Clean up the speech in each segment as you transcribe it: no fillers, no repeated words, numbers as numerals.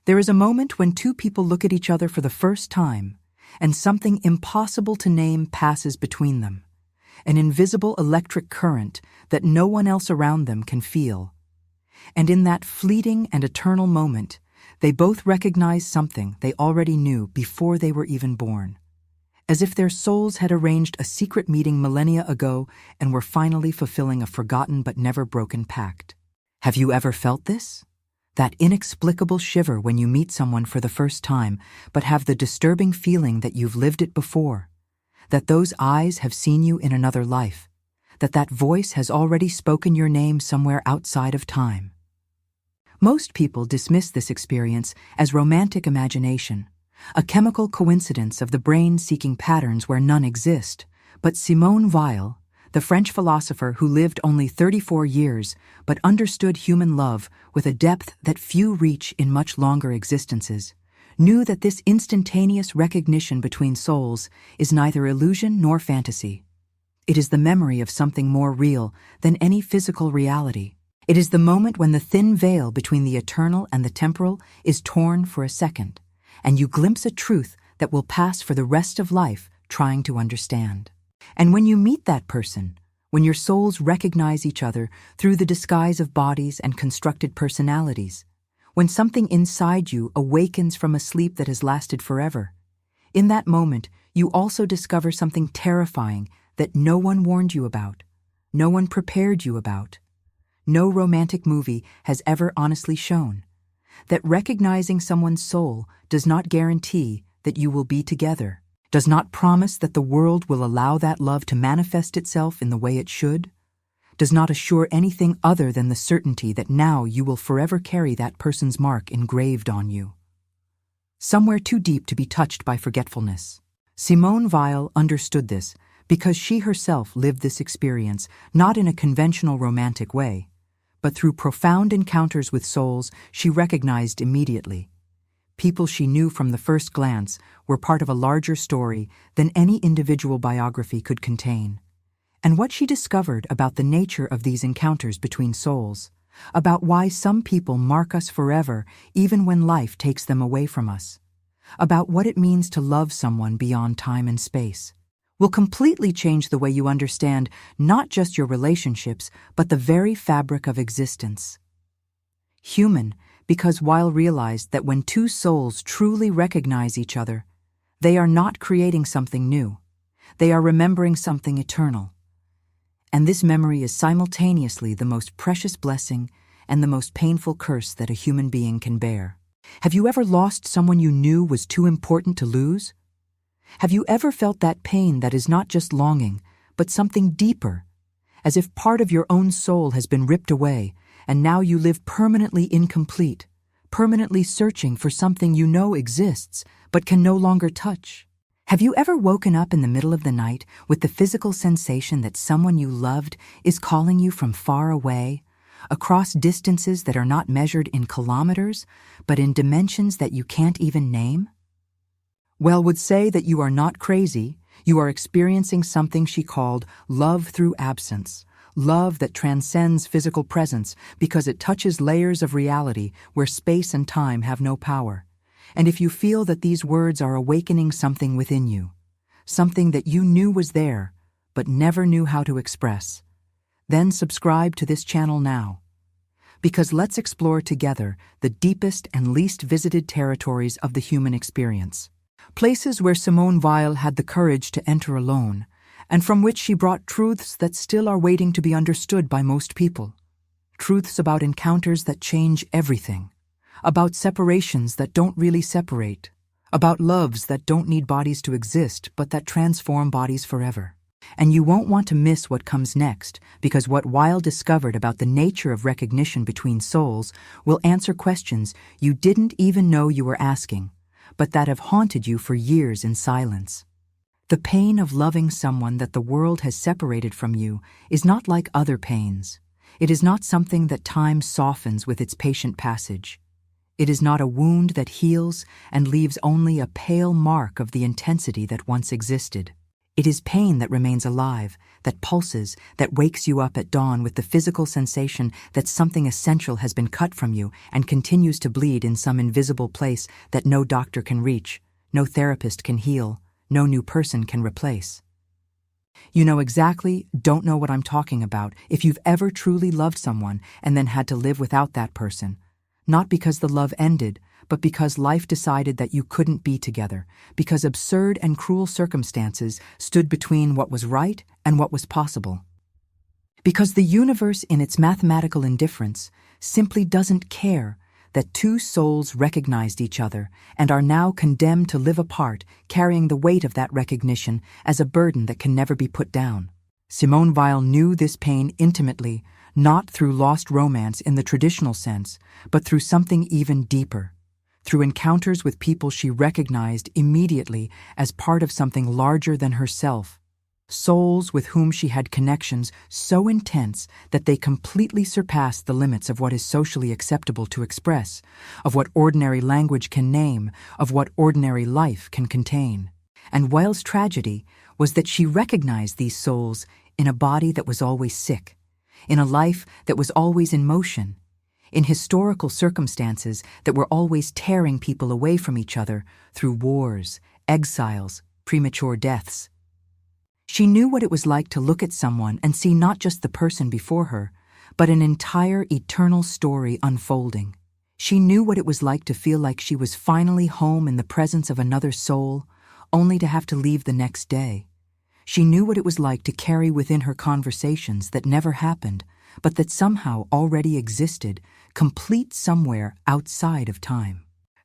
There is a moment when two people look at each other for the first time, and something impossible to name passes between them, an invisible electric current that no one else around them can feel. And in that fleeting and eternal moment, they both recognize something they already knew before they were even born, as if their souls had arranged a secret meeting millennia ago and were finally fulfilling a forgotten but never broken pact. Have you ever felt this? That inexplicable shiver when you meet someone for the first time, but have the disturbing feeling that you've lived it before, that those eyes have seen you in another life, that voice has already spoken your name somewhere outside of time. Most people dismiss this experience as romantic imagination, a chemical coincidence of the brain seeking patterns where none exist, but Simone Weil, the French philosopher who lived only 34 years but understood human love with a depth that few reach in much longer existences, knew that this instantaneous recognition between souls is neither illusion nor fantasy. It is the memory of something more real than any physical reality. It is the moment when the thin veil between the eternal and the temporal is torn for a second, and you glimpse a truth that will pass for the rest of life trying to understand. And when you meet that person, when your souls recognize each other through the disguise of bodies and constructed personalities, when something inside you awakens from a sleep that has lasted forever, in that moment you also discover something terrifying that no one warned you about, no one prepared you about, no romantic movie has ever honestly shown, that recognizing someone's soul does not guarantee that you will be together, does not promise that the world will allow that love to manifest itself in the way it should, does not assure anything other than the certainty that now you will forever carry that person's mark engraved on you. Somewhere too deep to be touched by forgetfulness. Simone Weil understood this because she herself lived this experience not in a conventional romantic way, but through profound encounters with souls she recognized immediately. People she knew from the first glance were part of a larger story than any individual biography could contain. And what she discovered about the nature of these encounters between souls, about why some people mark us forever even when life takes them away from us, about what it means to love someone beyond time and space, will completely change the way you understand not just your relationships, but the very fabric of existence. Human, because Weil realized that when two souls truly recognize each other, they are not creating something new. They are remembering something eternal. And this memory is simultaneously the most precious blessing and the most painful curse that a human being can bear. Have you ever lost someone you knew was too important to lose? Have you ever felt that pain that is not just longing, but something deeper, as if part of your own soul has been ripped away, and now you live permanently incomplete, permanently searching for something you know exists, but can no longer touch? Have you ever woken up in the middle of the night with the physical sensation that someone you loved is calling you from far away, across distances that are not measured in kilometers, but in dimensions that you can't even name? Well would say that you are not crazy, you are experiencing something she called love through absence, love that transcends physical presence because it touches layers of reality where space and time have no power. And if you feel that these words are awakening something within you, something that you knew was there, but never knew how to express, then subscribe to this channel now. Because let's explore together the deepest and least visited territories of the human experience. Places where Simone Weil had the courage to enter alone, and from which she brought truths that still are waiting to be understood by most people. Truths about encounters that change everything, about separations that don't really separate, about loves that don't need bodies to exist but that transform bodies forever. And you won't want to miss what comes next, because what Weil discovered about the nature of recognition between souls will answer questions you didn't even know you were asking, but that have haunted you for years in silence. The pain of loving someone that the world has separated from you is not like other pains. It is not something that time softens with its patient passage. It is not a wound that heals and leaves only a pale mark of the intensity that once existed. It is pain that remains alive, that pulses, that wakes you up at dawn with the physical sensation that something essential has been cut from you and continues to bleed in some invisible place that no doctor can reach, no therapist can heal, no new person can replace. You don't know what I'm talking about if you've ever truly loved someone and then had to live without that person. Not because the love ended, but because life decided that you couldn't be together, because absurd and cruel circumstances stood between what was right and what was possible. Because the universe, in its mathematical indifference, simply doesn't care that two souls recognized each other and are now condemned to live apart, carrying the weight of that recognition as a burden that can never be put down. Simone Weil knew this pain intimately, not through lost romance in the traditional sense, but through something even deeper. Through encounters with people she recognized immediately as part of something larger than herself. Souls with whom she had connections so intense that they completely surpassed the limits of what is socially acceptable to express, of what ordinary language can name, of what ordinary life can contain. And Weil's tragedy was that she recognized these souls in a body that was always sick, in a life that was always in motion, in historical circumstances that were always tearing people away from each other through wars, exiles, premature deaths. She knew what it was like to look at someone and see not just the person before her, but an entire eternal story unfolding. She knew what it was like to feel like she was finally home in the presence of another soul, only to have to leave the next day. She knew what it was like to carry within her conversations that never happened, but that somehow already existed, complete somewhere outside of time.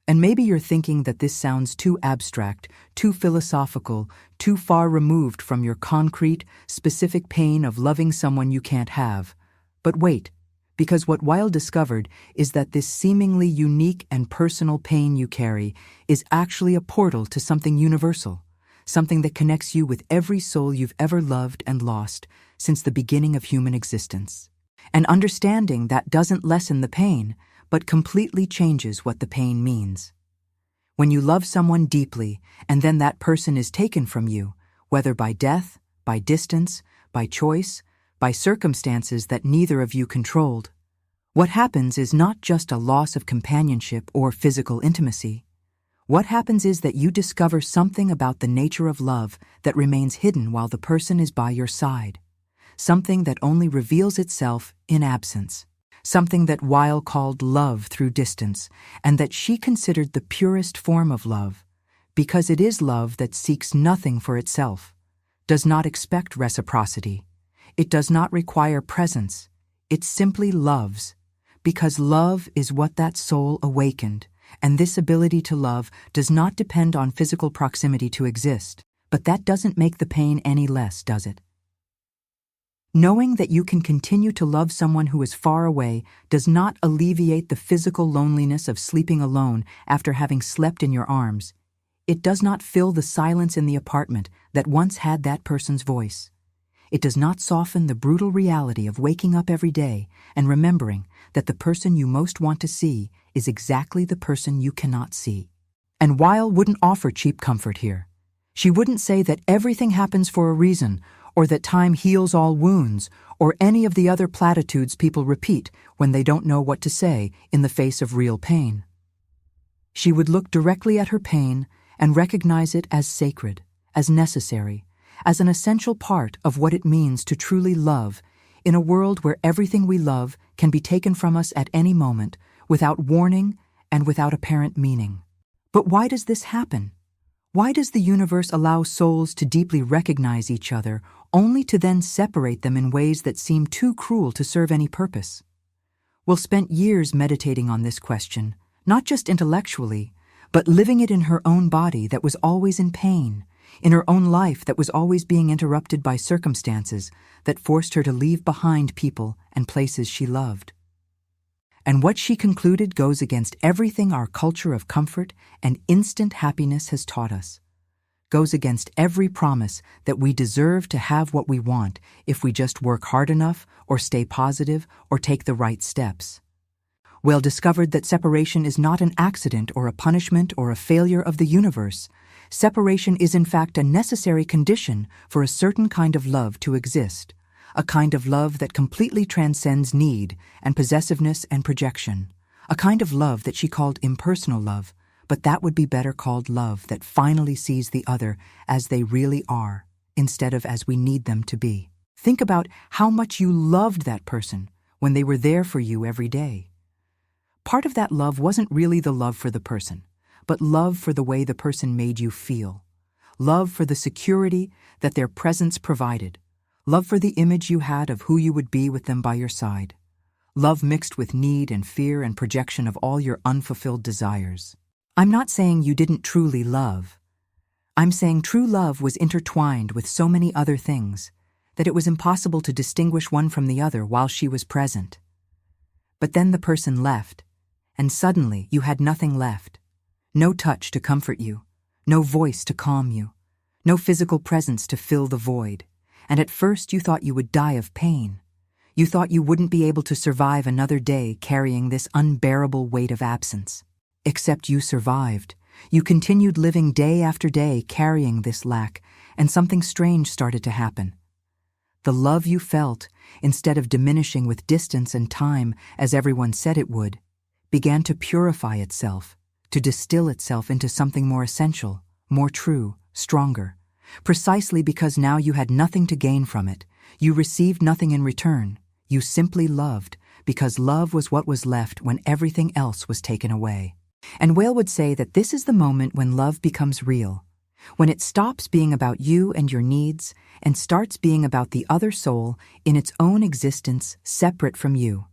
And maybe you're thinking that this sounds too abstract, too philosophical, too far removed from your concrete, specific pain of loving someone you can't have. But wait, because what Weil discovered is that this seemingly unique and personal pain you carry is actually a portal to something universal, something that connects you with every soul you've ever loved and lost since the beginning of human existence. And understanding that doesn't lessen the pain, but completely changes what the pain means. When you love someone deeply, and then that person is taken from you, whether by death, by distance, by choice, by circumstances that neither of you controlled, what happens is not just a loss of companionship or physical intimacy. What happens is that you discover something about the nature of love that remains hidden while the person is by your side. Something that only reveals itself in absence, something that Weil called love through distance, and that she considered the purest form of love, because it is love that seeks nothing for itself, does not expect reciprocity, it does not require presence, it simply loves, because love is what that soul awakened, and this ability to love does not depend on physical proximity to exist, but that doesn't make the pain any less, does it? Knowing that you can continue to love someone who is far away does not alleviate the physical loneliness of sleeping alone after having slept in your arms. It does not fill the silence in the apartment that once had that person's voice. It does not soften the brutal reality of waking up every day and remembering that the person you most want to see is exactly the person you cannot see. And Weil wouldn't offer cheap comfort here. She wouldn't say that everything happens for a reason, or that time heals all wounds, or any of the other platitudes people repeat when they don't know what to say in the face of real pain. She would look directly at her pain and recognize it as sacred, as necessary, as an essential part of what it means to truly love in a world where everything we love can be taken from us at any moment, without warning and without apparent meaning. But why does this happen? Why does the universe allow souls to deeply recognize each other, only to then separate them in ways that seem too cruel to serve any purpose? Will spent years meditating on this question, not just intellectually, but living it in her own body that was always in pain, in her own life that was always being interrupted by circumstances that forced her to leave behind people and places she loved. And what she concluded goes against everything our culture of comfort and instant happiness has taught us, goes against every promise that we deserve to have what we want if we just work hard enough or stay positive or take the right steps. Weil discovered that separation is not an accident or a punishment or a failure of the universe. Separation is in fact a necessary condition for a certain kind of love to exist, a kind of love that completely transcends need and possessiveness and projection, a kind of love that she called impersonal love, but that would be better called love that finally sees the other as they really are, instead of as we need them to be. Think about how much you loved that person when they were there for you every day. Part of that love wasn't really the love for the person, but love for the way the person made you feel, love for the security that their presence provided, love for the image you had of who you would be with them by your side, love mixed with need and fear and projection of all your unfulfilled desires. I'm not saying you didn't truly love. I'm saying true love was intertwined with so many other things that it was impossible to distinguish one from the other while she was present. But then the person left, and suddenly you had nothing left. No touch to comfort you, no voice to calm you, no physical presence to fill the void. And at first you thought you would die of pain. You thought you wouldn't be able to survive another day carrying this unbearable weight of absence. Except you survived. You continued living day after day carrying this lack, and something strange started to happen. The love you felt, instead of diminishing with distance and time as everyone said it would, began to purify itself, to distill itself into something more essential, more true, stronger. Precisely because now you had nothing to gain from it, you received nothing in return. You simply loved, because love was what was left when everything else was taken away. And Weil would say that this is the moment when love becomes real, when it stops being about you and your needs and starts being about the other soul in its own existence separate from you.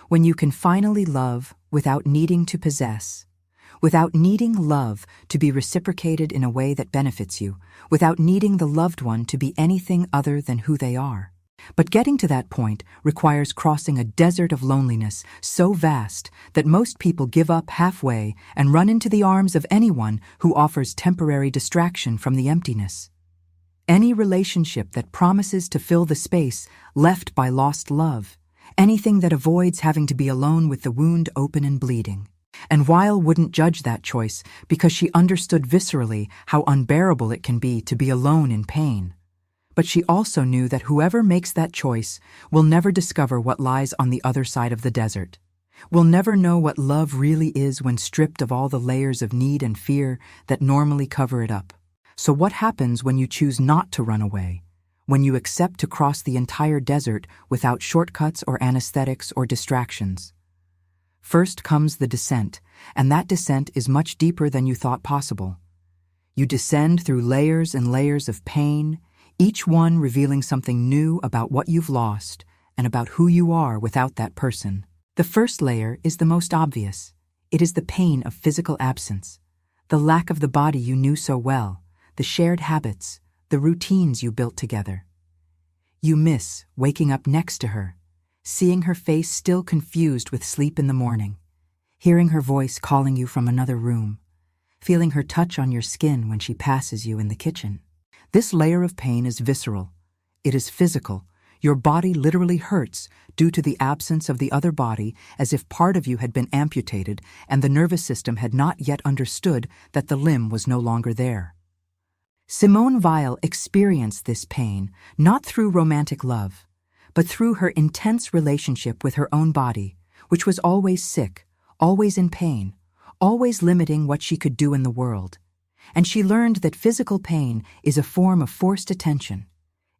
When you can finally love without needing to possess, without needing love to be reciprocated in a way that benefits you, without needing the loved one to be anything other than who they are. But getting to that point requires crossing a desert of loneliness so vast that most people give up halfway and run into the arms of anyone who offers temporary distraction from the emptiness. Any relationship that promises to fill the space left by lost love, anything that avoids having to be alone with the wound open and bleeding. And Weil wouldn't judge that choice because she understood viscerally how unbearable it can be to be alone in pain. But she also knew that whoever makes that choice will never discover what lies on the other side of the desert, will never know what love really is when stripped of all the layers of need and fear that normally cover it up. So what happens when you choose not to run away, when you accept to cross the entire desert without shortcuts or anesthetics or distractions? First comes the descent, and that descent is much deeper than you thought possible. You descend through layers and layers of pain, each one revealing something new about what you've lost and about who you are without that person. The first layer is the most obvious. It is the pain of physical absence, the lack of the body you knew so well, the shared habits, the routines you built together. You miss waking up next to her, seeing her face still confused with sleep in the morning, hearing her voice calling you from another room, feeling her touch on your skin when she passes you in the kitchen. This layer of pain is visceral. It is physical. Your body literally hurts due to the absence of the other body, as if part of you had been amputated and the nervous system had not yet understood that the limb was no longer there. Simone Weil experienced this pain not through romantic love, but through her intense relationship with her own body, which was always sick, always in pain, always limiting what she could do in the world. And she learned that physical pain is a form of forced attention.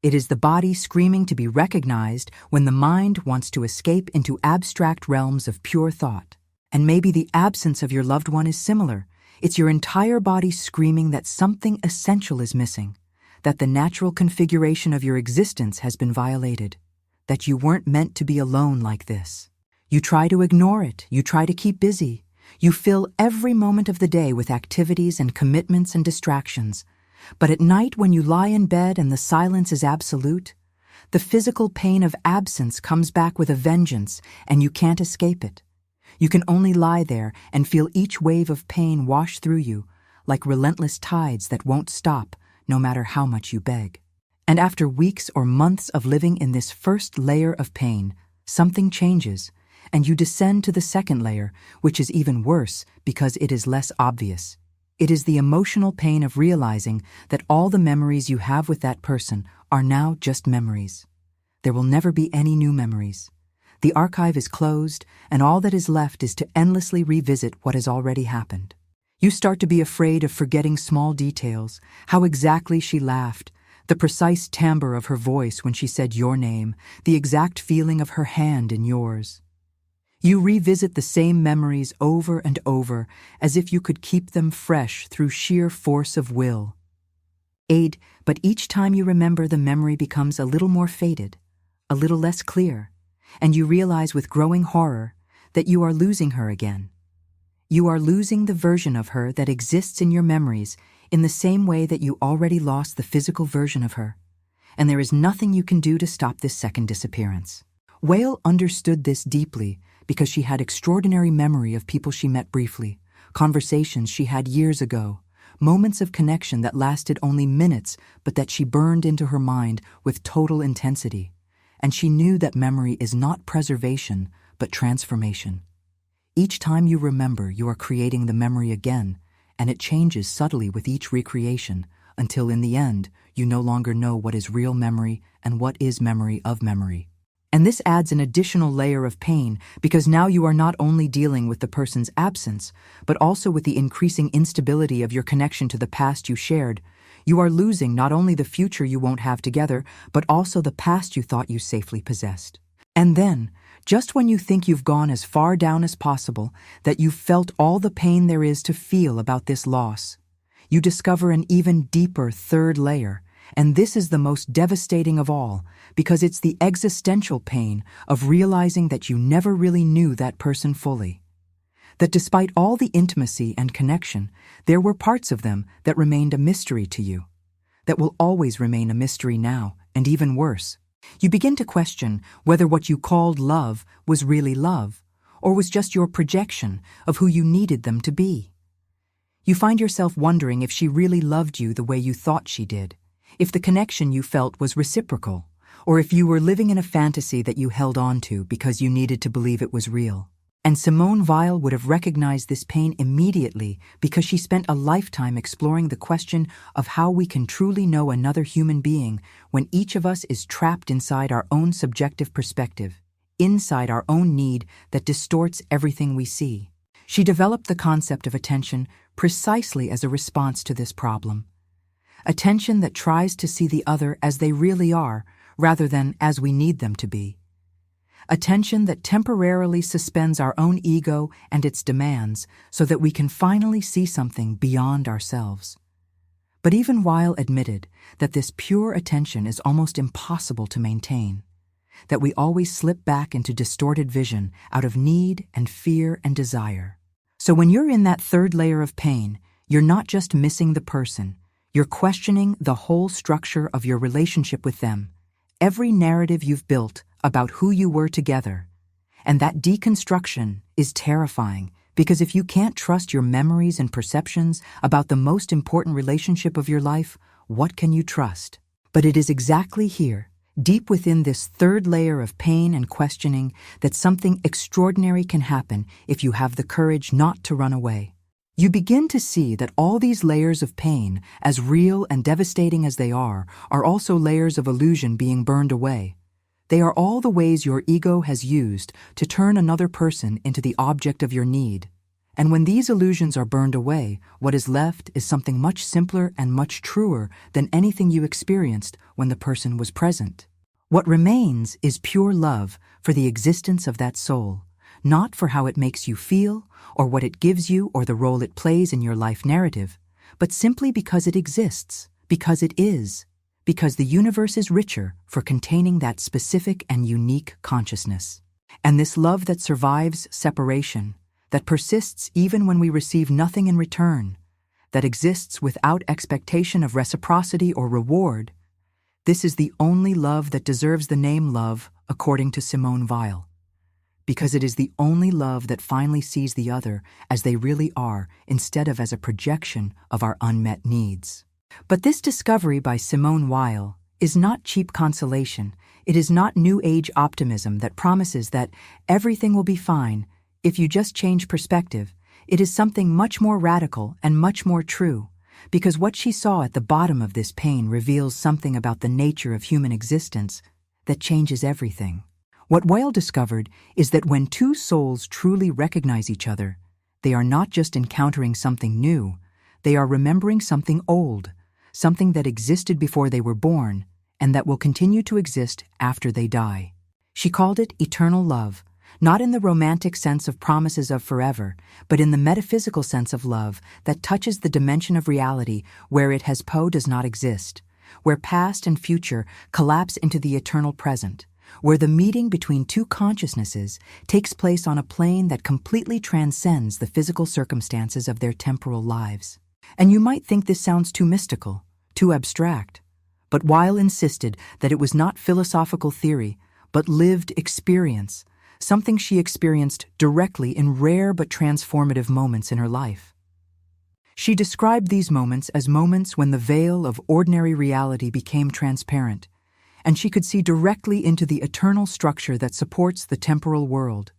It is the body screaming to be recognized when the mind wants to escape into abstract realms of pure thought. And maybe the absence of your loved one is similar. It's your entire body screaming that something essential is missing, that the natural configuration of your existence has been violated, that you weren't meant to be alone like this. You try to ignore it. You try to keep busy. You fill every moment of the day with activities and commitments and distractions. But at night, when you lie in bed and the silence is absolute, the physical pain of absence comes back with a vengeance, and you can't escape it. You can only lie there and feel each wave of pain wash through you, like relentless tides that won't stop, no matter how much you beg. And after weeks or months of living in this first layer of pain, something changes, and you descend to the second layer, which is even worse because it is less obvious. It is the emotional pain of realizing that all the memories you have with that person are now just memories. There will never be any new memories. The archive is closed, and all that is left is to endlessly revisit what has already happened. You start to be afraid of forgetting small details, how exactly she laughed, the precise timbre of her voice when she said your name, the exact feeling of her hand in yours. You revisit the same memories over and over, as if you could keep them fresh through sheer force of will. But each time you remember, the memory becomes a little more faded, a little less clear, and you realize with growing horror that you are losing her again. You are losing the version of her that exists in your memories in the same way that you already lost the physical version of her, and there is nothing you can do to stop this second disappearance. Weil understood this deeply because she had extraordinary memory of people she met briefly, conversations she had years ago, moments of connection that lasted only minutes but that she burned into her mind with total intensity. And she knew that memory is not preservation but transformation. Each time you remember, you are creating the memory again, and it changes subtly with each recreation until in the end you no longer know what is real memory and what is memory of memory. And this adds an additional layer of pain because now you are not only dealing with the person's absence, but also with the increasing instability of your connection to the past you shared. You are losing not only the future you won't have together, but also the past you thought you safely possessed. And then, just when you think you've gone as far down as possible, that you've felt all the pain there is to feel about this loss, you discover an even deeper third layer. And this is the most devastating of all, because it's the existential pain of realizing that you never really knew that person fully. That despite all the intimacy and connection, there were parts of them that remained a mystery to you, that will always remain a mystery now, and even worse. You begin to question whether what you called love was really love, or was just your projection of who you needed them to be. You find yourself wondering if she really loved you the way you thought she did, if the connection you felt was reciprocal, or if you were living in a fantasy that you held on to because you needed to believe it was real. And Simone Weil would have recognized this pain immediately because she spent a lifetime exploring the question of how we can truly know another human being when each of us is trapped inside our own subjective perspective, inside our own need that distorts everything we see. She developed the concept of attention precisely as a response to this problem. Attention that tries to see the other as they really are, rather than as we need them to be. Attention that temporarily suspends our own ego and its demands so that we can finally see something beyond ourselves. But even Weil admitted that this pure attention is almost impossible to maintain, that we always slip back into distorted vision out of need and fear and desire. So when you're in that third layer of pain, you're not just missing the person, you're questioning the whole structure of your relationship with them, every narrative you've built about who you were together. And that deconstruction is terrifying because if you can't trust your memories and perceptions about the most important relationship of your life, what can you trust? But it is exactly here, deep within this third layer of pain and questioning, that something extraordinary can happen if you have the courage not to run away. You begin to see that all these layers of pain, as real and devastating as they are also layers of illusion being burned away. They are all the ways your ego has used to turn another person into the object of your need. And when these illusions are burned away, what is left is something much simpler and much truer than anything you experienced when the person was present. What remains is pure love for the existence of that soul, not for how it makes you feel, or what it gives you, or the role it plays in your life narrative, but simply because it exists, because it is, because the universe is richer for containing that specific and unique consciousness. And this love that survives separation, that persists even when we receive nothing in return, that exists without expectation of reciprocity or reward, this is the only love that deserves the name love, according to Simone Weil. Because it is the only love that finally sees the other as they really are instead of as a projection of our unmet needs. But this discovery by Simone Weil is not cheap consolation. It is not New Age optimism that promises that everything will be fine if you just change perspective. It is something much more radical and much more true, because what she saw at the bottom of this pain reveals something about the nature of human existence that changes everything. What Weil discovered is that when two souls truly recognize each other, they are not just encountering something new, they are remembering something old, something that existed before they were born, and that will continue to exist after they die. She called it eternal love, not in the romantic sense of promises of forever, but in the metaphysical sense of love that touches the dimension of reality where it has does not exist, where past and future collapse into the eternal present, where the meeting between two consciousnesses takes place on a plane that completely transcends the physical circumstances of their temporal lives. And you might think this sounds too mystical, too abstract, but Weil insisted that it was not philosophical theory, but lived experience, something she experienced directly in rare but transformative moments in her life. She described these moments as moments when the veil of ordinary reality became transparent, and she could see directly into the eternal structure that supports the temporal world,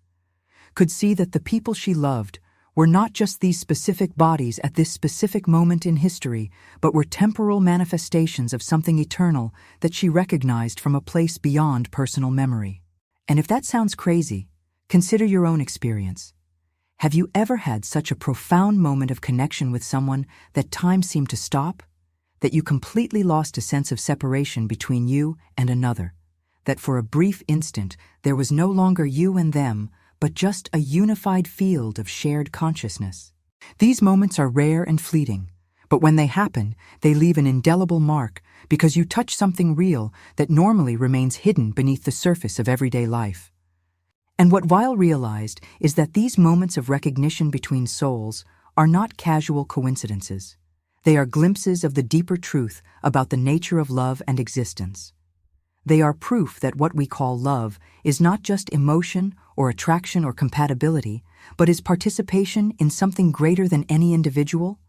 could see that the people she loved were not just these specific bodies at this specific moment in history, but were temporal manifestations of something eternal that she recognized from a place beyond personal memory. And if that sounds crazy, consider your own experience. Have you ever had such a profound moment of connection with someone that time seemed to stop? That you completely lost a sense of separation between you and another? That for a brief instant there was no longer you and them, but just a unified field of shared consciousness? These moments are rare and fleeting, but when they happen, they leave an indelible mark because you touch something real that normally remains hidden beneath the surface of everyday life. And what Weil realized is that these moments of recognition between souls are not casual coincidences. They are glimpses of the deeper truth about the nature of love and existence. They are proof that what we call love is not just emotion or attraction or compatibility, but is participation in something greater than any individual.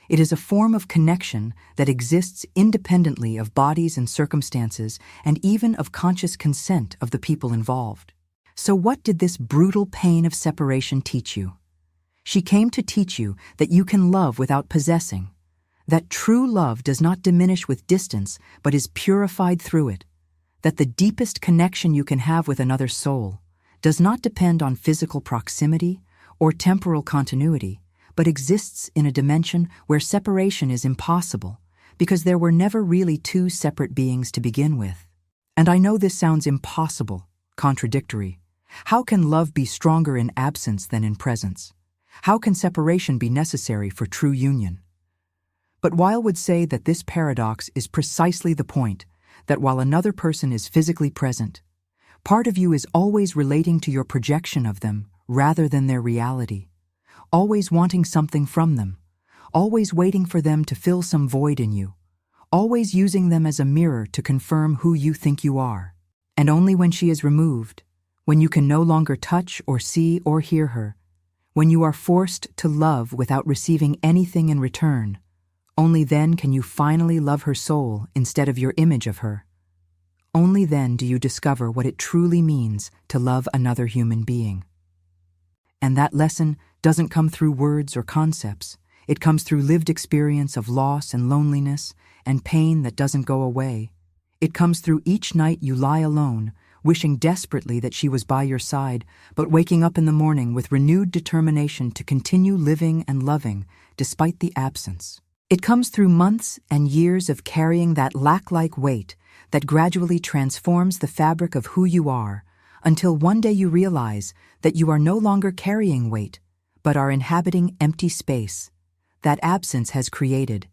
It is a form of connection that exists independently of bodies and circumstances and even of conscious consent of the people involved. So what did this brutal pain of separation teach you? She came to teach you that you can love without possessing, that true love does not diminish with distance but is purified through it, that the deepest connection you can have with another soul does not depend on physical proximity or temporal continuity, but exists in a dimension where separation is impossible, because there were never really two separate beings to begin with. And I know this sounds impossible, contradictory. How can love be stronger in absence than in presence? How can separation be necessary for true union? But Weil would say that this paradox is precisely the point, that while another person is physically present, part of you is always relating to your projection of them rather than their reality, always wanting something from them, always waiting for them to fill some void in you, always using them as a mirror to confirm who you think you are. And only when she is removed, when you can no longer touch or see or hear her, when you are forced to love without receiving anything in return, only then can you finally love her soul instead of your image of her. Only then do you discover what it truly means to love another human being. And that lesson doesn't come through words or concepts. It comes through lived experience of loss and loneliness and pain that doesn't go away. It comes through each night you lie alone, wishing desperately that she was by your side, but waking up in the morning with renewed determination to continue living and loving despite the absence. It comes through months and years of carrying that lac-like weight that gradually transforms the fabric of who you are, until one day you realize that you are no longer carrying weight, but are inhabiting empty space that absence has created,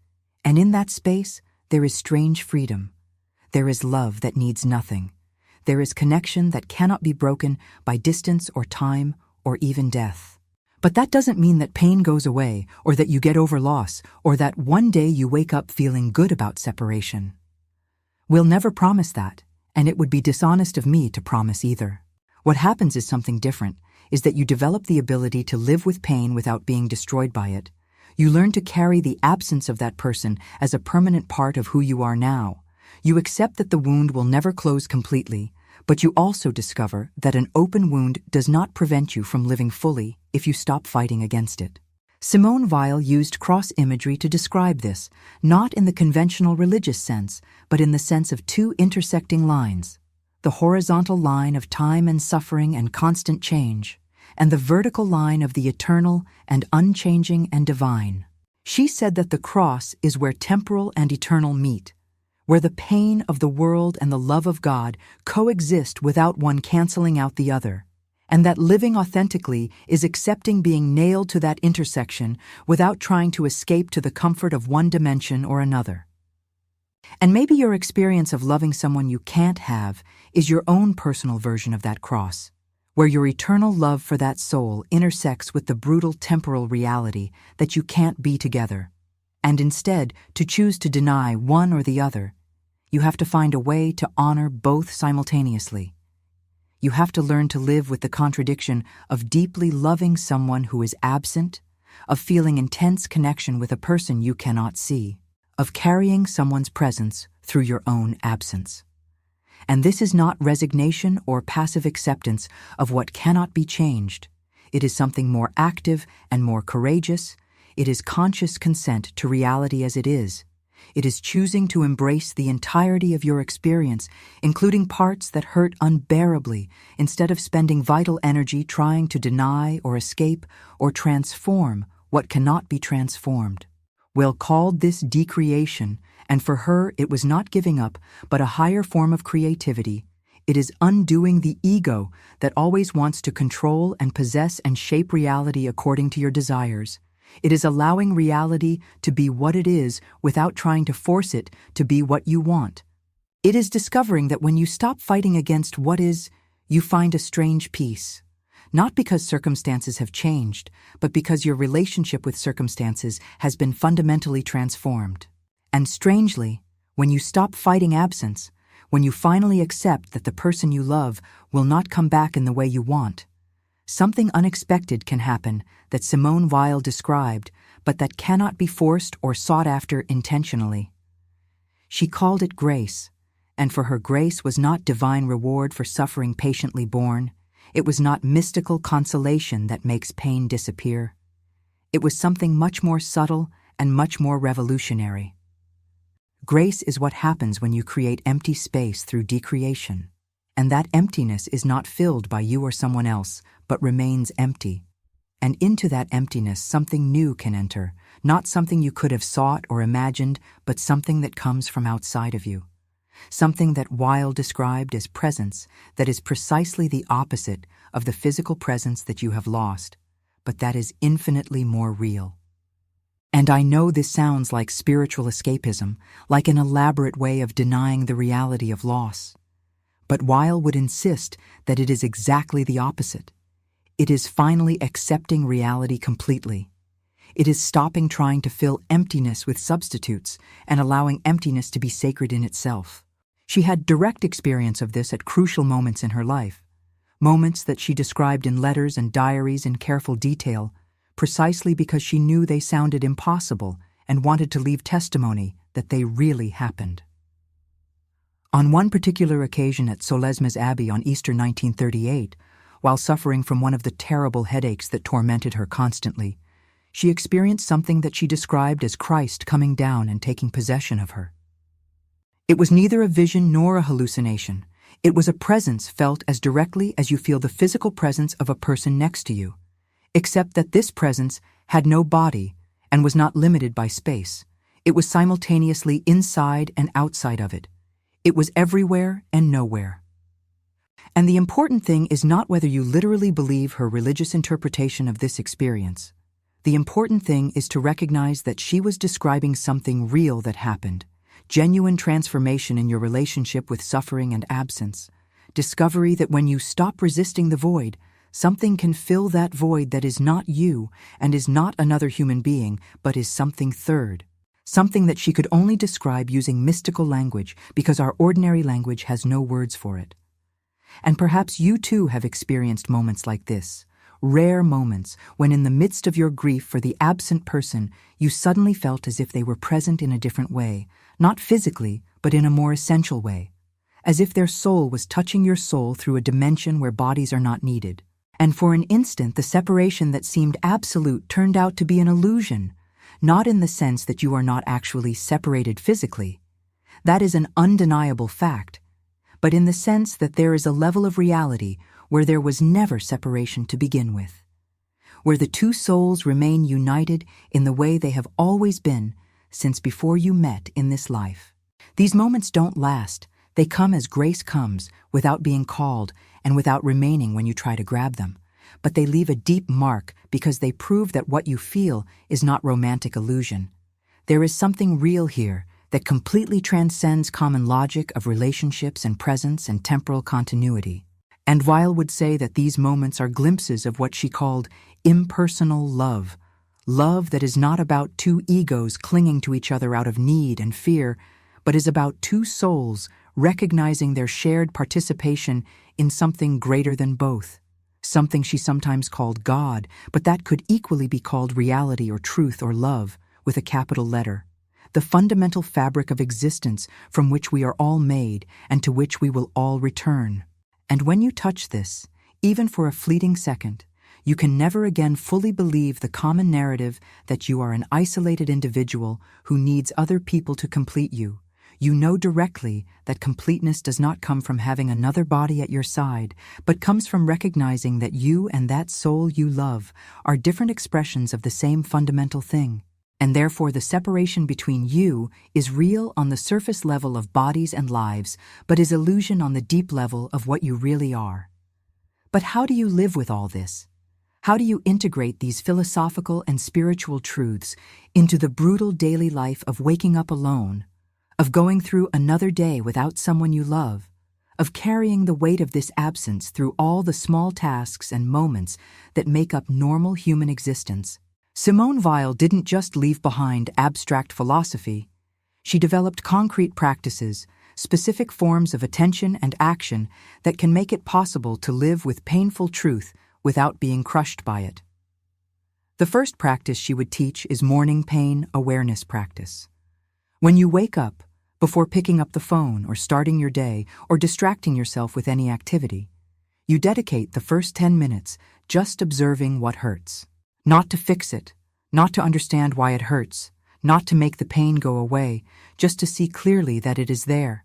and in that space there is strange freedom. There is love that needs nothing. There is connection that cannot be broken by distance or time or even death. But that doesn't mean that pain goes away, or that you get over loss, or that one day you wake up feeling good about separation. We'll never promise that, and it would be dishonest of me to promise either. What happens is something different, is that you develop the ability to live with pain without being destroyed by it. You learn to carry the absence of that person as a permanent part of who you are now. You accept that the wound will never close completely, but you also discover that an open wound does not prevent you from living fully if you stop fighting against it. Simone Weil used cross imagery to describe this, not in the conventional religious sense, but in the sense of two intersecting lines: the horizontal line of time and suffering and constant change, and the vertical line of the eternal and unchanging and divine. She said that the cross is where temporal and eternal meet, where the pain of the world and the love of God coexist without one canceling out the other, and that living authentically is accepting being nailed to that intersection without trying to escape to the comfort of one dimension or another. And maybe your experience of loving someone you can't have is your own personal version of that cross, where your eternal love for that soul intersects with the brutal temporal reality that you can't be together. And instead, to choose to deny one or the other, you have to find a way to honor both simultaneously. You have to learn to live with the contradiction of deeply loving someone who is absent, of feeling intense connection with a person you cannot see, of carrying someone's presence through your own absence. And this is not resignation or passive acceptance of what cannot be changed. It is something more active and more courageous. It is conscious consent to reality as it is. It is choosing to embrace the entirety of your experience, including parts that hurt unbearably, instead of spending vital energy trying to deny or escape or transform what cannot be transformed. Will called this decreation, and for her it was not giving up, but a higher form of creativity. It is undoing the ego that always wants to control and possess and shape reality according to your desires. It is allowing reality to be what it is without trying to force it to be what you want. It is discovering that when you stop fighting against what is, you find a strange peace. Not because circumstances have changed, but because your relationship with circumstances has been fundamentally transformed. And strangely, when you stop fighting absence, when you finally accept that the person you love will not come back in the way you want, something unexpected can happen that Simone Weil described, but that cannot be forced or sought after intentionally. She called it grace, and for her grace was not divine reward for suffering patiently borne. It was not mystical consolation that makes pain disappear. It was something much more subtle and much more revolutionary. Grace is what happens when you create empty space through decreation. And that emptiness is not filled by you or someone else, but remains empty. And into that emptiness something new can enter, not something you could have sought or imagined, but something that comes from outside of you. Something that Weil described as presence, that is precisely the opposite of the physical presence that you have lost, but that is infinitely more real. And I know this sounds like spiritual escapism, like an elaborate way of denying the reality of loss. But Weil would insist that it is exactly the opposite. It is finally accepting reality completely. It is stopping trying to fill emptiness with substitutes and allowing emptiness to be sacred in itself. She had direct experience of this at crucial moments in her life, moments that she described in letters and diaries in careful detail, precisely because she knew they sounded impossible and wanted to leave testimony that they really happened. On one particular occasion at Solesmes Abbey on Easter 1938, while suffering from one of the terrible headaches that tormented her constantly, she experienced something that she described as Christ coming down and taking possession of her. It was neither a vision nor a hallucination. It was a presence felt as directly as you feel the physical presence of a person next to you, except that this presence had no body and was not limited by space. It was simultaneously inside and outside of it. It was everywhere and nowhere. And the important thing is not whether you literally believe her religious interpretation of this experience. The important thing is to recognize that she was describing something real that happened, genuine transformation in your relationship with suffering and absence, discovery that when you stop resisting the void, something can fill that void that is not you and is not another human being, but is something third, something that she could only describe using mystical language because our ordinary language has no words for it. And perhaps you too have experienced moments like this, rare moments when in the midst of your grief for the absent person, you suddenly felt as if they were present in a different way, not physically, but in a more essential way, as if their soul was touching your soul through a dimension where bodies are not needed. And for an instant the separation that seemed absolute turned out to be an illusion, not in the sense that you are not actually separated physically. That is an undeniable fact, but in the sense that there is a level of reality where there was never separation to begin with, where the two souls remain united in the way they have always been since before you met in this life. These moments don't last. They come as grace comes, without being called and without remaining when you try to grab them. But they leave a deep mark because they prove that what you feel is not romantic illusion. There is something real here that completely transcends common logic of relationships and presence and temporal continuity. And Weil would say that these moments are glimpses of what she called impersonal love, love that is not about two egos clinging to each other out of need and fear, but is about two souls recognizing their shared participation in something greater than both, something she sometimes called God, but that could equally be called reality or truth or love, with a capital letter, the fundamental fabric of existence from which we are all made and to which we will all return. And when you touch this, even for a fleeting second, you can never again fully believe the common narrative that you are an isolated individual who needs other people to complete you. You know directly that completeness does not come from having another body at your side, but comes from recognizing that you and that soul you love are different expressions of the same fundamental thing, and therefore the separation between you is real on the surface level of bodies and lives, but is illusion on the deep level of what you really are. But how do you live with all this? How do you integrate these philosophical and spiritual truths into the brutal daily life of waking up alone, of going through another day without someone you love, of carrying the weight of this absence through all the small tasks and moments that make up normal human existence? Simone Weil didn't just leave behind abstract philosophy. She developed concrete practices, specific forms of attention and action that can make it possible to live with painful truth without being crushed by it. The first practice she would teach is morning pain awareness practice. When you wake up, before picking up the phone or starting your day or distracting yourself with any activity, you dedicate the first 10 minutes just observing what hurts. Not to fix it, not to understand why it hurts, not to make the pain go away, just to see clearly that it is there.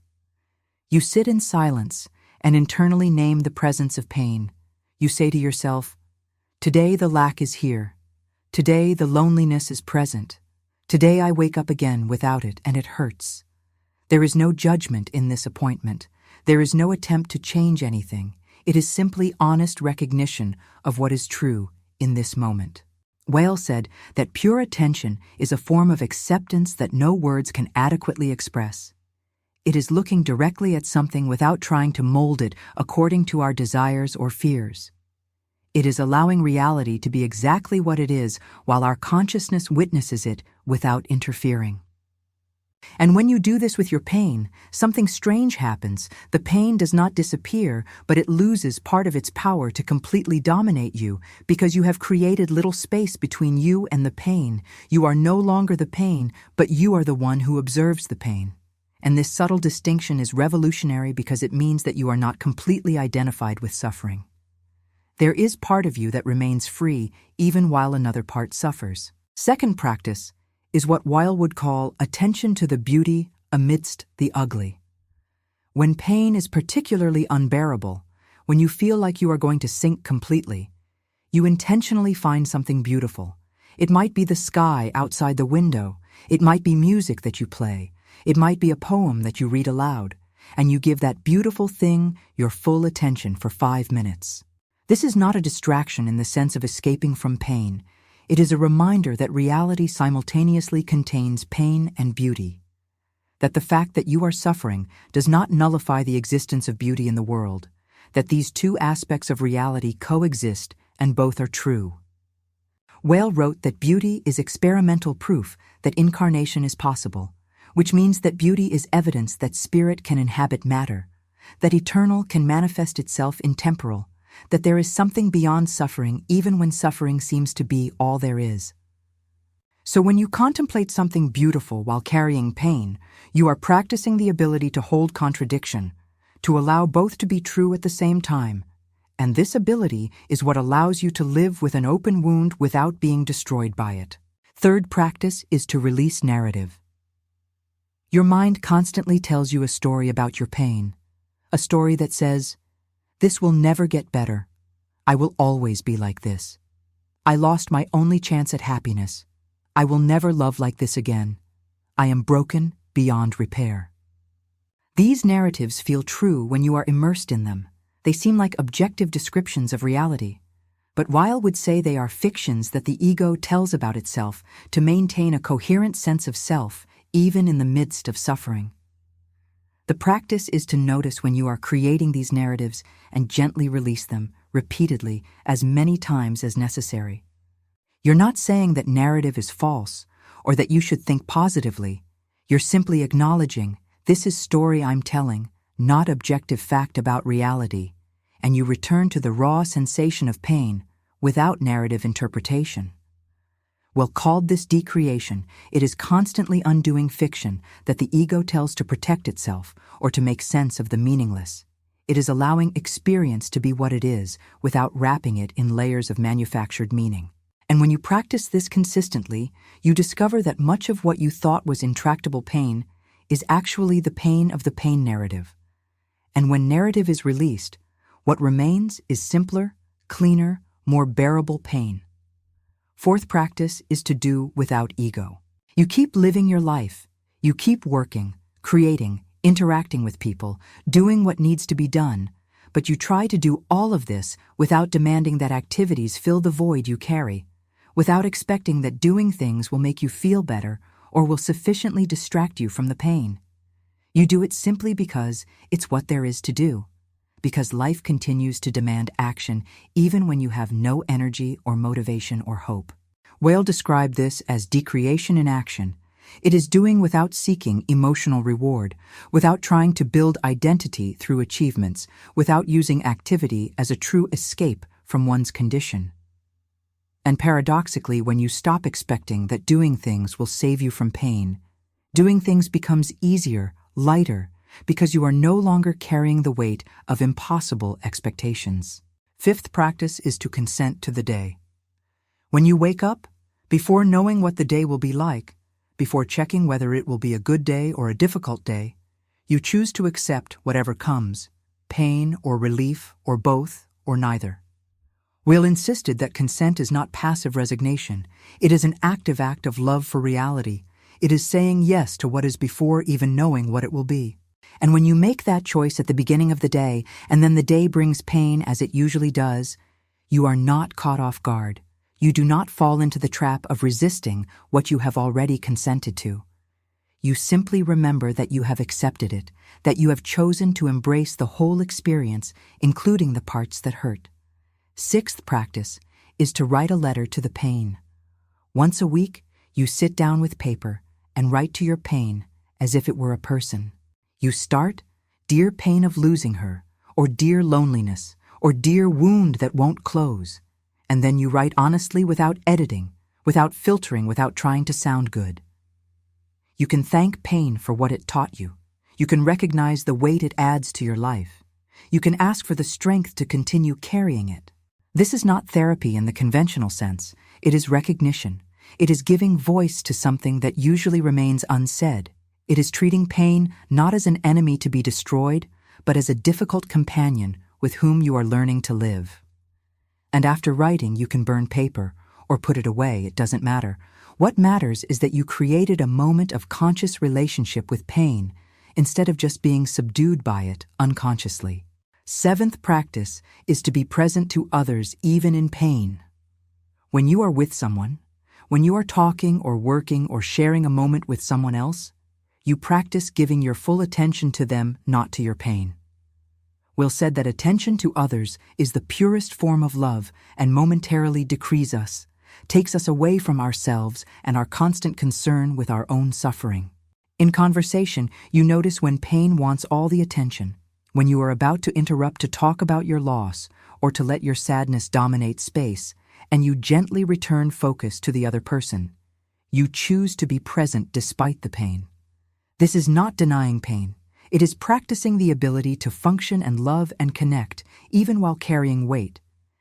You sit in silence and internally name the presence of pain. You say to yourself, "Today the lack is here. Today the loneliness is present. Today I wake up again without it and it hurts." There is no judgment in this appointment. There is no attempt to change anything. It is simply honest recognition of what is true in this moment. Weil said that pure attention is a form of acceptance that no words can adequately express. It is looking directly at something without trying to mold it according to our desires or fears. It is allowing reality to be exactly what it is while our consciousness witnesses it without interfering. And when you do this with your pain, something strange happens. The pain does not disappear, but it loses part of its power to completely dominate you because you have created little space between you and the pain. You are no longer the pain, but you are the one who observes the pain. And this subtle distinction is revolutionary because it means that you are not completely identified with suffering. There is part of you that remains free even while another part suffers. Second practice is what Weil would call attention to the beauty amidst the ugly. When pain is particularly unbearable, when you feel like you are going to sink completely, you intentionally find something beautiful. It might be the sky outside the window. It might be music that you play. It might be a poem that you read aloud. And you give that beautiful thing your full attention for 5 minutes. This is not a distraction in the sense of escaping from pain. It is a reminder that reality simultaneously contains pain and beauty, that the fact that you are suffering does not nullify the existence of beauty in the world, that these two aspects of reality coexist and both are true. Weil wrote that beauty is experimental proof that incarnation is possible, which means that beauty is evidence that spirit can inhabit matter, that eternal can manifest itself in temporal, that there is something beyond suffering even when suffering seems to be all there is. So when you contemplate something beautiful while carrying pain, you are practicing the ability to hold contradiction, to allow both to be true at the same time, And this ability is what allows you to live with an open wound without being destroyed by it. Third practice is to release narrative. Your mind constantly tells you a story about your pain, a story that says, "This will never get better. I will always be like this. I lost my only chance at happiness. I will never love like this again. I am broken beyond repair." These narratives feel true when you are immersed in them. They seem like objective descriptions of reality. But Weil would say they are fictions that the ego tells about itself to maintain a coherent sense of self, even in the midst of suffering. The practice is to notice when you are creating these narratives and gently release them, repeatedly, as many times as necessary. You're not saying that narrative is false or that you should think positively. You're simply acknowledging, this is story I'm telling, not objective fact about reality, and you return to the raw sensation of pain without narrative interpretation. Well, called this decreation, it is constantly undoing fiction that the ego tells to protect itself or to make sense of the meaningless. It is allowing experience to be what it is without wrapping it in layers of manufactured meaning. And when you practice this consistently, you discover that much of what you thought was intractable pain is actually the pain of the pain narrative. And when narrative is released, what remains is simpler, cleaner, more bearable pain. Fourth practice is to do without ego. You keep living your life. You keep working, creating, interacting with people, doing what needs to be done, but you try to do all of this without demanding that activities fill the void you carry, without expecting that doing things will make you feel better or will sufficiently distract you from the pain. You do it simply because it's what there is to do, because life continues to demand action even when you have no energy or motivation or hope. Weil described this as decreation in action. It is doing without seeking emotional reward, without trying to build identity through achievements, without using activity as a true escape from one's condition. And paradoxically, when you stop expecting that doing things will save you from pain, doing things becomes easier, lighter, because you are no longer carrying the weight of impossible expectations. Fifth practice is to consent to the day. When you wake up, before knowing what the day will be like, before checking whether it will be a good day or a difficult day, you choose to accept whatever comes, pain or relief or both or neither. Weil insisted that consent is not passive resignation. It is an active act of love for reality. It is saying yes to what is before even knowing what it will be. And when you make that choice at the beginning of the day, and then the day brings pain as it usually does, you are not caught off guard. You do not fall into the trap of resisting what you have already consented to. You simply remember that you have accepted it, that you have chosen to embrace the whole experience, including the parts that hurt. Sixth practice is to write a letter to the pain. Once a week, you sit down with paper and write to your pain as if it were a person. You start, "Dear pain of losing her," or "Dear loneliness," or "Dear wound that won't close." And then you write honestly without editing, without filtering, without trying to sound good. You can thank pain for what it taught you. You can recognize the weight it adds to your life. You can ask for the strength to continue carrying it. This is not therapy in the conventional sense. It is recognition. It is giving voice to something that usually remains unsaid. It is treating pain not as an enemy to be destroyed, but as a difficult companion with whom you are learning to live. And after writing, you can burn paper or put it away, it doesn't matter. What matters is that you created a moment of conscious relationship with pain instead of just being subdued by it unconsciously. Seventh practice is to be present to others even in pain. When you are with someone, when you are talking or working or sharing a moment with someone else, you practice giving your full attention to them, not to your pain. Will said that attention to others is the purest form of love and momentarily decrees us, takes us away from ourselves and our constant concern with our own suffering. In conversation, you notice when pain wants all the attention, when you are about to interrupt to talk about your loss or to let your sadness dominate space, and you gently return focus to the other person. You choose to be present despite the pain. This is not denying pain. It is practicing the ability to function and love and connect, even while carrying weight.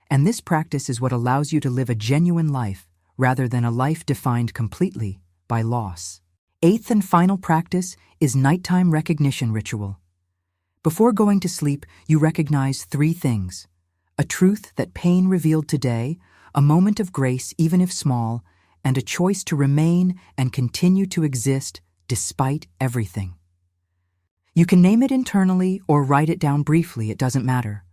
And this practice is what allows you to live a genuine life, rather than a life defined completely by loss. Eighth and final practice is nighttime recognition ritual. Before going to sleep, you recognize three things: a truth that pain revealed today, a moment of grace even if small, and a choice to remain and continue to exist despite everything. You can name it internally or write it down briefly, it doesn't matter.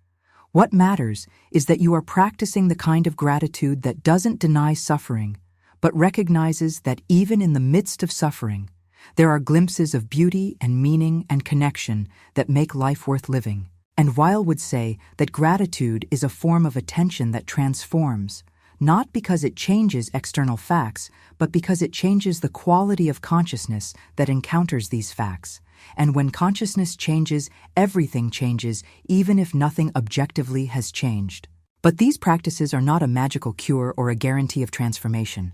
What matters is that you are practicing the kind of gratitude that doesn't deny suffering, but recognizes that even in the midst of suffering, there are glimpses of beauty and meaning and connection that make life worth living. And Weil would say that gratitude is a form of attention that transforms, not because it changes external facts, but because it changes the quality of consciousness that encounters these facts. And when consciousness changes, everything changes, even if nothing objectively has changed. But these practices are not a magical cure or a guarantee of transformation.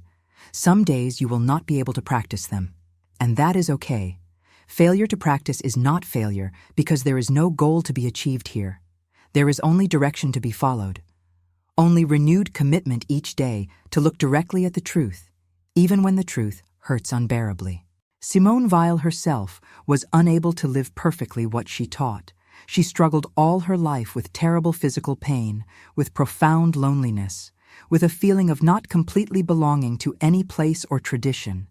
Some days you will not be able to practice them. And that is okay. Failure to practice is not failure because there is no goal to be achieved here. There is only direction to be followed. Only renewed commitment each day to look directly at the truth, even when the truth hurts unbearably. Simone Weil herself was unable to live perfectly what she taught. She struggled all her life with terrible physical pain, with profound loneliness, with a feeling of not completely belonging to any place or tradition.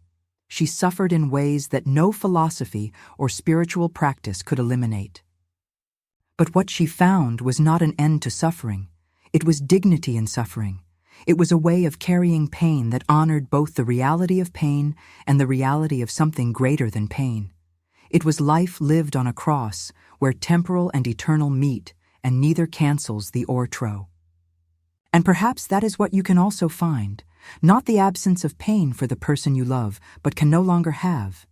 She suffered in ways that no philosophy or spiritual practice could eliminate. But what she found was not an end to suffering. It was dignity in suffering. It was a way of carrying pain that honored both the reality of pain and the reality of something greater than pain. It was life lived on a cross, where temporal and eternal meet, and neither cancels the otro. And perhaps that is what you can also find. Not the absence of pain for the person you love, but can no longer have,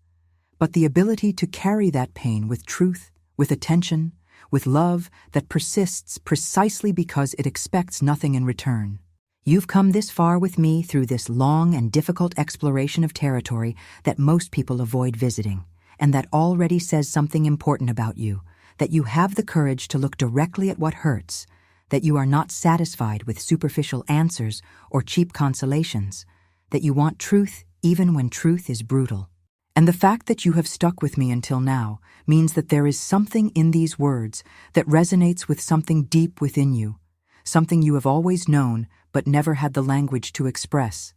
but the ability to carry that pain with truth, with attention, with love that persists precisely because it expects nothing in return. You've come this far with me through this long and difficult exploration of territory that most people avoid visiting, and that already says something important about you, that you have the courage to look directly at what hurts, that you are not satisfied with superficial answers or cheap consolations, that you want truth even when truth is brutal. And the fact that you have stuck with me until now means that there is something in these words that resonates with something deep within you, something you have always known but never had the language to express.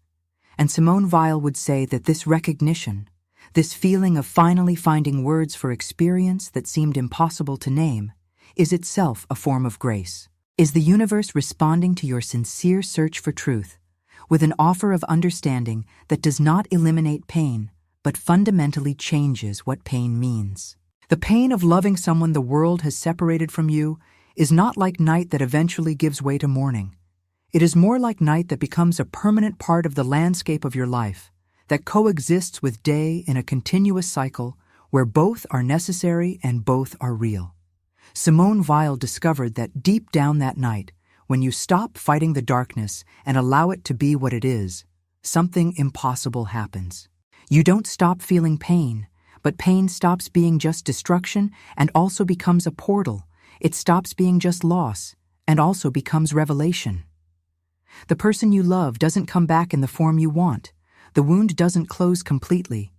And Simone Weil would say that this recognition, this feeling of finally finding words for experience that seemed impossible to name, is itself a form of grace. Is the universe responding to your sincere search for truth with an offer of understanding that does not eliminate pain, but fundamentally changes what pain means? The pain of loving someone the world has separated from you is not like night that eventually gives way to morning. It is more like night that becomes a permanent part of the landscape of your life, that coexists with day in a continuous cycle where both are necessary and both are real. Simone Weil discovered that deep down that night, when you stop fighting the darkness and allow it to be what it is, something impossible happens. You don't stop feeling pain, but pain stops being just destruction and also becomes a portal. It stops being just loss and also becomes revelation. The person you love doesn't come back in the form you want. The wound doesn't close completely,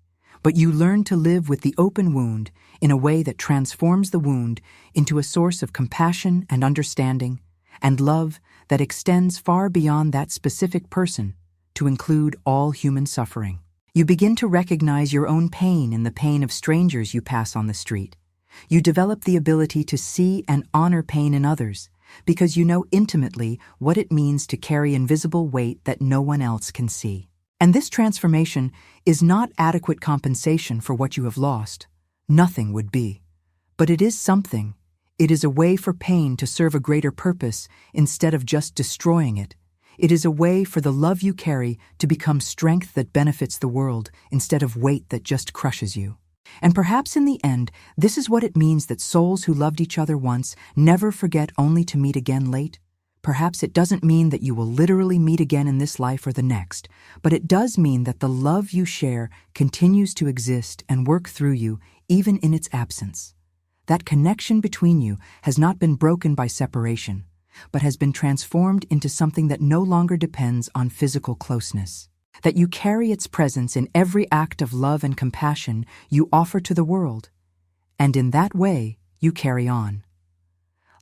but you learn to live with the open wound in a way that transforms the wound into a source of compassion and understanding and love that extends far beyond that specific person to include all human suffering. You begin to recognize your own pain in the pain of strangers you pass on the street. You develop the ability to see and honor pain in others because you know intimately what it means to carry invisible weight that no one else can see. And this transformation is not adequate compensation for what you have lost. Nothing would be. But it is something. It is a way for pain to serve a greater purpose instead of just destroying it. It is a way for the love you carry to become strength that benefits the world instead of weight that just crushes you. And perhaps in the end, this is what it means that souls who loved each other once never forget only to meet again late. Perhaps it doesn't mean that you will literally meet again in this life or the next, but it does mean that the love you share continues to exist and work through you even in its absence. That connection between you has not been broken by separation, but has been transformed into something that no longer depends on physical closeness. That you carry its presence in every act of love and compassion you offer to the world, and in that way you carry on.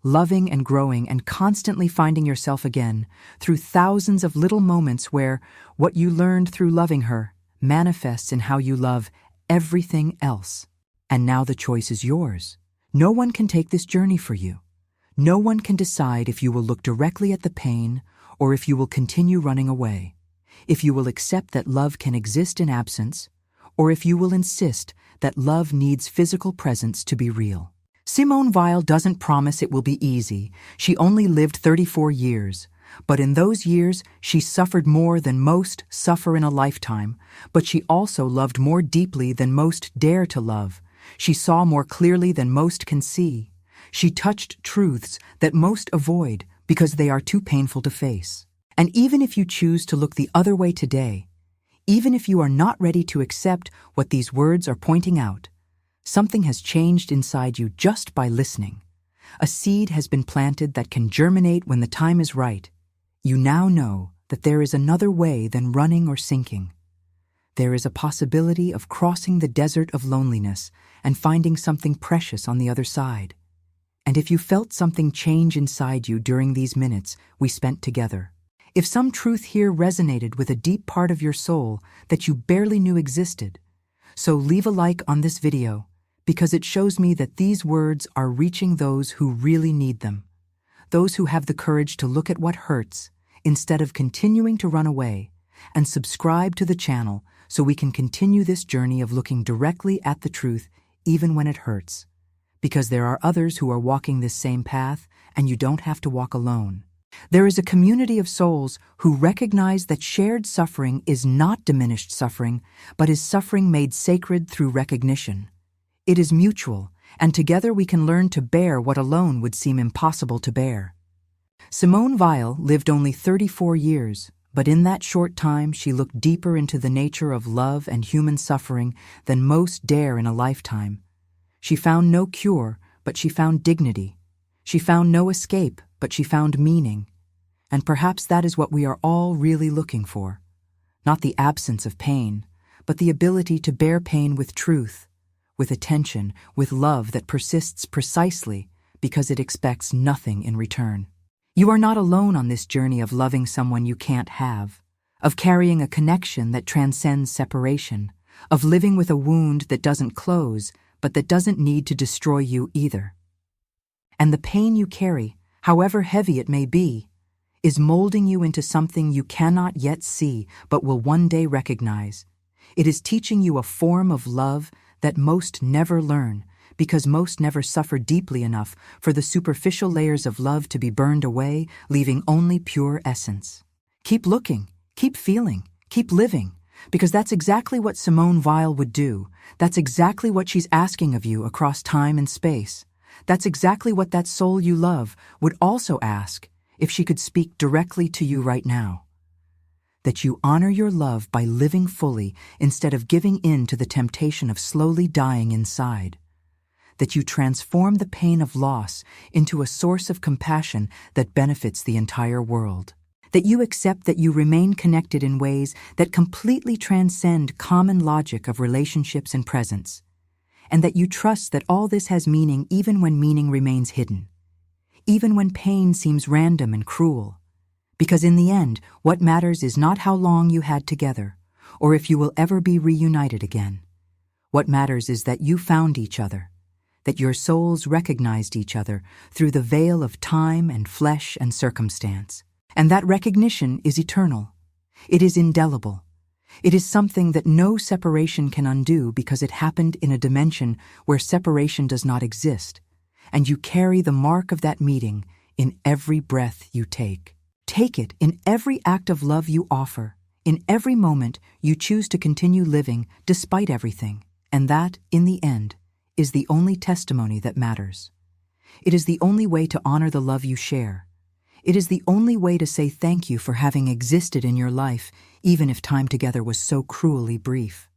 Loving and growing and constantly finding yourself again through thousands of little moments where what you learned through loving her manifests in how you love everything else. And now the choice is yours. No one can take this journey for you. No one can decide if you will look directly at the pain or if you will continue running away, if you will accept that love can exist in absence, or if you will insist that love needs physical presence to be real. Simone Weil doesn't promise it will be easy. She only lived 34 years, but in those years she suffered more than most suffer in a lifetime, but she also loved more deeply than most dare to love. She saw more clearly than most can see. She touched truths that most avoid because they are too painful to face. And even if you choose to look the other way today, even if you are not ready to accept what these words are pointing out, something has changed inside you just by listening. A seed has been planted that can germinate when the time is right. You now know that there is another way than running or sinking. There is a possibility of crossing the desert of loneliness and finding something precious on the other side. And if you felt something change inside you during these minutes we spent together, if some truth here resonated with a deep part of your soul that you barely knew existed, so leave a like on this video because it shows me that these words are reaching those who really need them, those who have the courage to look at what hurts instead of continuing to run away, and subscribe to the channel so we can continue this journey of looking directly at the truth even when it hurts. Because there are others who are walking this same path and you don't have to walk alone. There is a community of souls who recognize that shared suffering is not diminished suffering, but is suffering made sacred through recognition. It is mutual, and together we can learn to bear what alone would seem impossible to bear. Simone Weil lived only 34 years, but in that short time she looked deeper into the nature of love and human suffering than most dare in a lifetime. She found no cure, but she found dignity. She found no escape, but she found meaning. And perhaps that is what we are all really looking for. Not the absence of pain, but the ability to bear pain with truth, with attention, with love that persists precisely because it expects nothing in return. You are not alone on this journey of loving someone you can't have, of carrying a connection that transcends separation, of living with a wound that doesn't close, but that doesn't need to destroy you either. And the pain you carry, however heavy it may be, is molding you into something you cannot yet see but will one day recognize. It is teaching you a form of love that most never learn, because most never suffer deeply enough for the superficial layers of love to be burned away, leaving only pure essence. Keep looking, keep feeling, keep living, because that's exactly what Simone Weil would do. That's exactly what she's asking of you across time and space. That's exactly what that soul you love would also ask if she could speak directly to you right now. That you honor your love by living fully instead of giving in to the temptation of slowly dying inside. That you transform the pain of loss into a source of compassion that benefits the entire world. That you accept that you remain connected in ways that completely transcend common logic of relationships and presence. And that you trust that all this has meaning even when meaning remains hidden. Even when pain seems random and cruel. Because in the end, what matters is not how long you had together, or if you will ever be reunited again. What matters is that you found each other, that your souls recognized each other through the veil of time and flesh and circumstance. And that recognition is eternal. It is indelible. It is something that no separation can undo because it happened in a dimension where separation does not exist, and you carry the mark of that meeting in every breath you take. Take it in every act of love you offer, in every moment you choose to continue living despite everything, and that, in the end, is the only testimony that matters. It is the only way to honor the love you share. It is the only way to say thank you for having existed in your life, even if time together was so cruelly brief.